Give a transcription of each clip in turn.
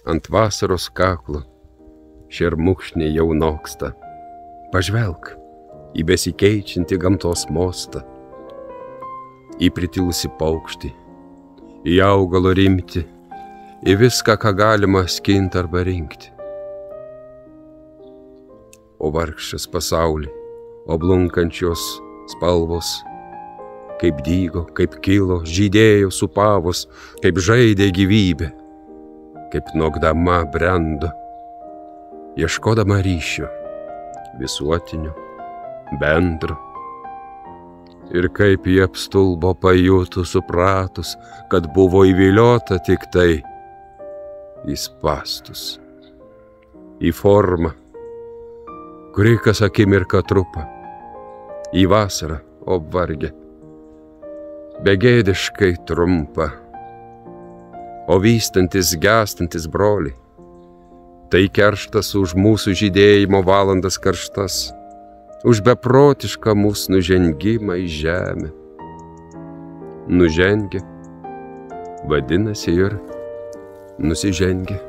ant vasaros kaklo šermukšniai jau noksta. Pažvelk į besikeičiantį gamtos mostą, į pritilusį paukštį, į augalo rimtį, į viską, ką galima skinti arba rinkti. O vargšas pasaulį, o blunkančios spalvos, kaip dygo, kaip kilo, žydėjo supavus, kaip žaidė gyvybė, kaip nokdama brendo, ieškodama ryšio, visuotinio, bendro. Ir kaip jie apstulbo pajuto supratus, kad buvo įviliota tik tai į spąstus, į formą, kuri kas akimirką trupa, į vasarą obvargę, begėdiškai trumpa, o vystantis, gęstantis broliai, tai kerštas už mūsų žydėjimo valandas karštas, už beprotišką mūsų nužengimą į žemę. Nužengė, vadinasi ir nusižengė.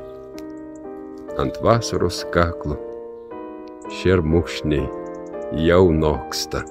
Ant vasaros kaklo šermukšniai jau noksta.